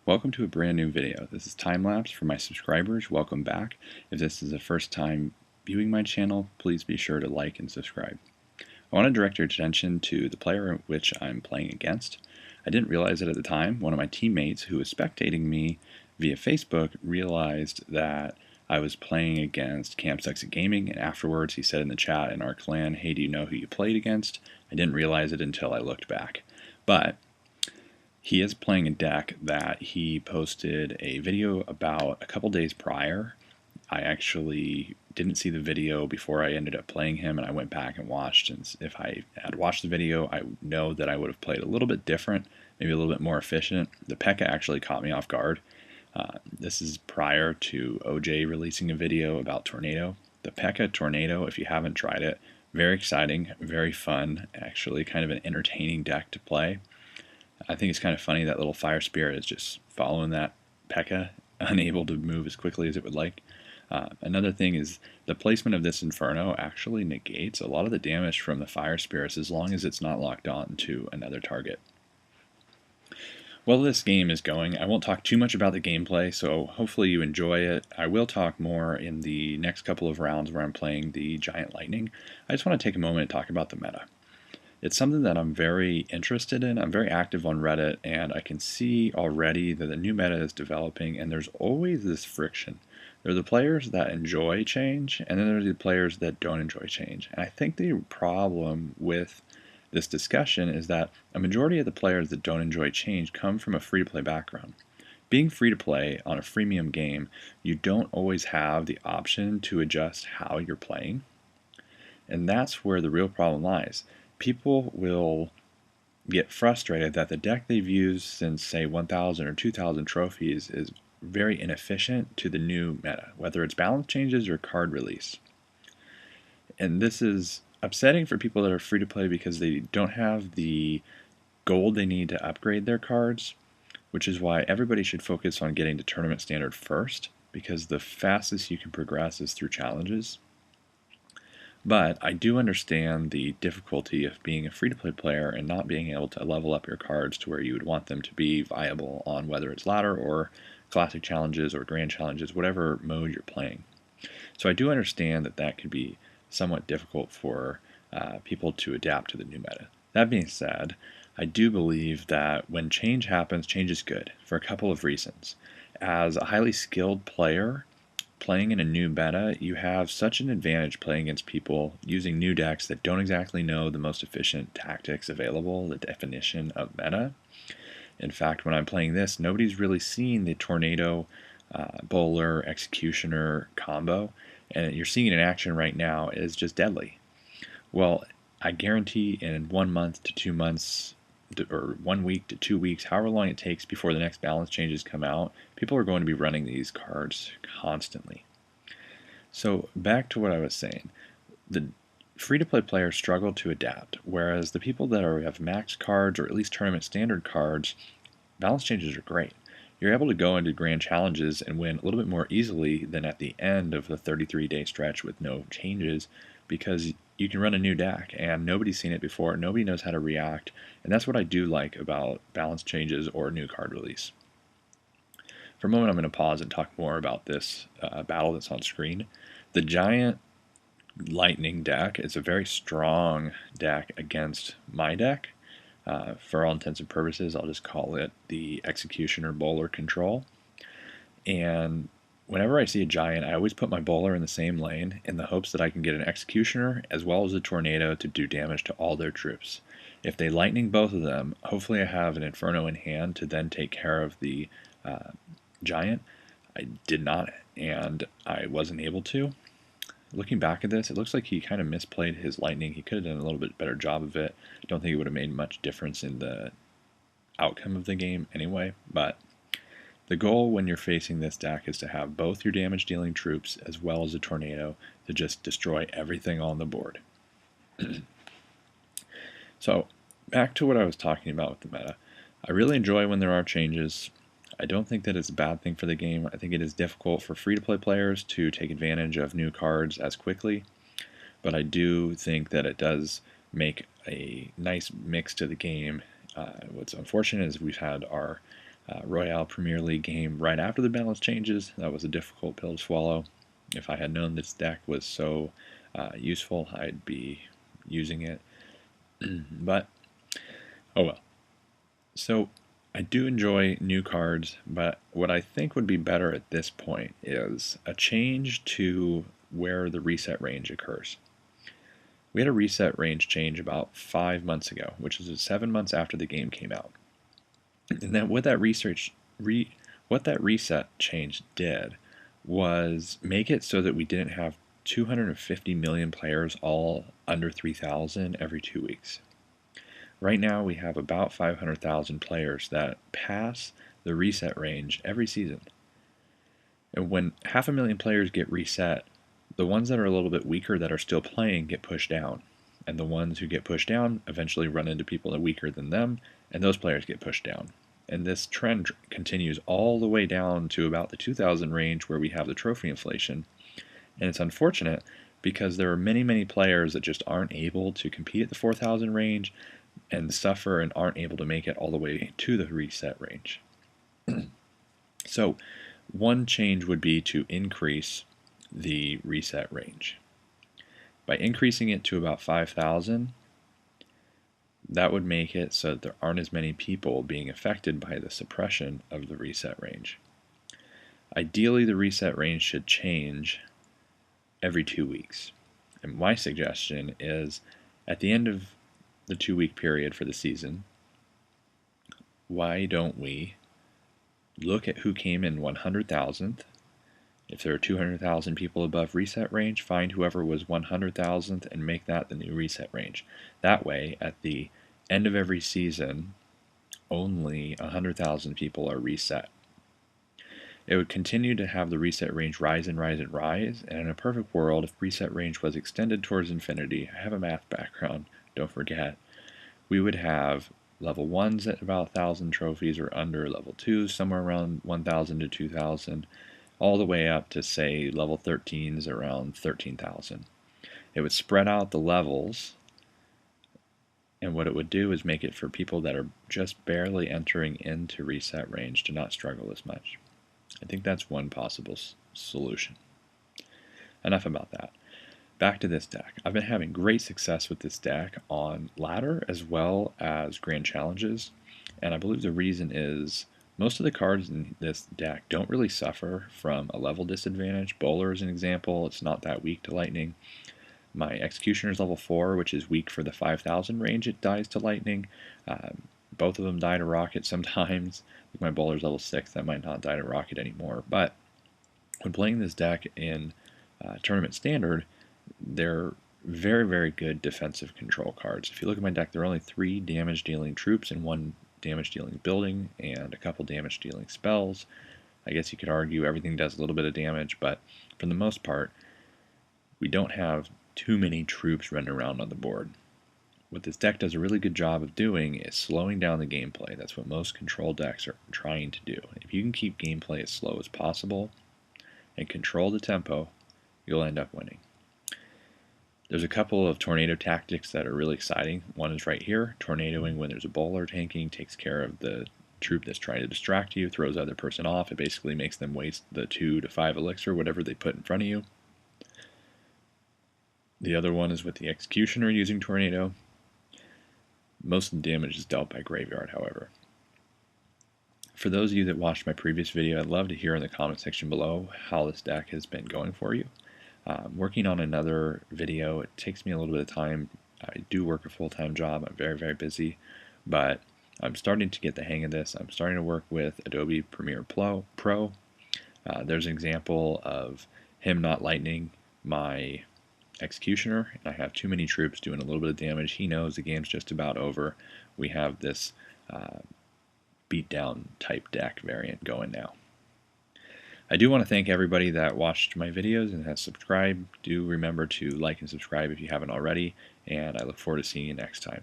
Welcome to a brand new video. This is Timelapse for my subscribers. Welcome back. If this is the first time viewing my channel, please be sure to like and subscribe. I want to direct your attention to the player which I'm playing against. I didn't realize it at the time. One of my teammates who was spectating me via Facebook realized that I was playing against Camp Gaming, and afterwards he said in the chat in our clan, "Hey, do you know who you played against?" I didn't realize it until I looked back. But he is playing a deck that he posted a video about a couple days prior. I actually didn't see the video before I ended up playing him, and I went back and watched. And if I had watched the video, I know that I would have played a little bit different, maybe a little bit more efficient. The P.E.K.K.A. actually caught me off guard. This is prior to OJ releasing a video about Tornado. The P.E.K.K.A. Tornado, if you haven't tried it, very exciting, very fun, actually kind of an entertaining deck to play. I think it's kind of funny that little fire spirit is just following that P.E.K.K.A., unable to move as quickly as it would like. Another thing is the placement of this Inferno actually negates a lot of the damage from the fire spirits as long as it's not locked on to another target. While this game is going, I won't talk too much about the gameplay, so hopefully you enjoy it. I will talk more in the next couple of rounds where I'm playing the Giant Lightning. I just want to take a moment to talk about the meta. It's something that I'm very interested in. I'm very active on Reddit, and I can see already that the new meta is developing, and there's always this friction. There are the players that enjoy change, and then there are the players that don't enjoy change. And I think the problem with this discussion is that a majority of the players that don't enjoy change come from a free-to-play background. Being free-to-play on a freemium game, you don't always have the option to adjust how you're playing. And that's where the real problem lies. People will get frustrated that the deck they've used since, say, 1,000 or 2,000 trophies is very inefficient to the new meta, whether it's balance changes or card release. And this is upsetting for people that are free to play because they don't have the gold they need to upgrade their cards, which is why everybody should focus on getting to tournament standard first, because the fastest you can progress is through challenges. But I do understand the difficulty of being a free-to-play player and not being able to level up your cards to where you would want them to be viable on whether it's ladder or classic challenges or grand challenges, whatever mode you're playing. So I do understand that that could be somewhat difficult for people to adapt to the new meta. That being said, I do believe that when change happens, change is good for a couple of reasons. As a highly skilled player, playing in a new meta, you have such an advantage playing against people using new decks that don't exactly know the most efficient tactics available, the definition of meta. In fact, when I'm playing this, nobody's really seen the Tornado, Bowler, Executioner combo, and you're seeing it in action right now. It is just deadly. Well, I guarantee in 1 month to 2 months, or 1 week to 2 weeks, however long it takes before the next balance changes come out, people are going to be running these cards constantly. So back to what I was saying, the free-to-play players struggle to adapt, whereas the people that have max cards or at least tournament standard cards, balance changes are great. You're able to go into grand challenges and win a little bit more easily than at the end of the 33-day stretch with no changes, because you can run a new deck and nobody's seen it before, nobody knows how to react, and that's what I do like about balance changes or new card release. For a moment I'm going to pause and talk more about this battle that's on screen. The Giant Lightning deck is a very strong deck against my deck. For all intents and purposes, I'll just call it the Executioner Bowler Control. And whenever I see a Giant, I always put my Bowler in the same lane in the hopes that I can get an Executioner as well as a Tornado to do damage to all their troops. If they Lightning both of them, hopefully I have an Inferno in hand to then take care of the Giant. I did not, and I wasn't able to. Looking back at this, it looks like he kind of misplayed his Lightning. He could have done a little bit better job of it. I don't think it would have made much difference in the outcome of the game anyway, but the goal when you're facing this deck is to have both your damage dealing troops as well as a Tornado to just destroy everything on the board. So back to what I was talking about with the meta. I really enjoy when there are changes. I don't think that it's a bad thing for the game. I think it is difficult for free-to-play players to take advantage of new cards as quickly, but I do think that it does make a nice mix to the game. What's unfortunate is we've had our Royale Premier League game right after the balance changes. That was a difficult pill to swallow. If I had known this deck was so useful, I'd be using it. But, oh well. So, I do enjoy new cards, but what I think would be better at this point is a change to where the reset range occurs. We had a reset range change about 5 months ago, which is 7 months after the game came out. And then what that reset change did was make it so that we didn't have 250 million players all under 3,000 every 2 weeks. Right now we have about 500,000 players that pass the reset range every season. And when 500,000 players get reset, the ones that are a little bit weaker that are still playing get pushed down. And the ones who get pushed down eventually run into people that are weaker than them, and those players get pushed down. And this trend continues all the way down to about the 2,000 range where we have the trophy inflation. And it's unfortunate because there are many, many players that just aren't able to compete at the 4,000 range and suffer and aren't able to make it all the way to the reset range. So one change would be to increase the reset range. By increasing it to about 5,000, that would make it so that there aren't as many people being affected by the suppression of the reset range. Ideally, the reset range should change every 2 weeks. And my suggestion is at the end of the 2-week period for the season, why don't we look at who came in 100,000th? If there are 200,000 people above reset range, find whoever was 100,000th and make that the new reset range. That way, at the end of every season, only 100,000 people are reset. It would continue to have the reset range rise and rise and rise, and in a perfect world, if reset range was extended towards infinity, I have a math background, don't forget, we would have level 1s at about 1,000 trophies or under, level 2s somewhere around 1,000 to 2,000, all the way up to, say, level 13s around 13,000. It would spread out the levels, and what it would do is make it for people that are just barely entering into reset range to not struggle as much. I think that's one possible solution. Enough about that. Back to this deck. I've been having great success with this deck on ladder as well as grand challenges, and I believe the reason is most of the cards in this deck don't really suffer from a level disadvantage. Bowler is an example, it's not that weak to lightning. My Executioner is level 4, which is weak for the 5,000 range, it dies to lightning. Both of them die to rocket sometimes. My Bowler's level 6, that might not die to rocket anymore. But when playing this deck in Tournament Standard, they're very, very good defensive control cards. If you look at my deck, there are only 3 damage-dealing troops and 1 damage-dealing building and a couple damage-dealing spells. I guess you could argue everything does a little bit of damage, but for the most part, we don't have too many troops running around on the board. What this deck does a really good job of doing is slowing down the gameplay. That's what most control decks are trying to do. If you can keep gameplay as slow as possible and control the tempo, you'll end up winning. There's a couple of tornado tactics that are really exciting. One is right here. Tornadoing when there's a bowler tanking takes care of the troop that's trying to distract you, throws the other person off. It basically makes them waste the 2 to 5 elixir, whatever they put in front of you. The other one is with the Executioner using Tornado. Most of the damage is dealt by Graveyard, however. For those of you that watched my previous video, I'd love to hear in the comment section below how this deck has been going for you. Working on another video, it takes me a little bit of time. I do work a full-time job. I'm very, very busy, but I'm starting to get the hang of this. I'm starting to work with Adobe Premier Pro. There's an example of him not lightning my Executioner, and I have too many troops doing a little bit of damage. He knows the game's just about over. We have this beatdown type deck variant going now. I do want to thank everybody that watched my videos and has subscribed. Do remember to like and subscribe if you haven't already, and I look forward to seeing you next time.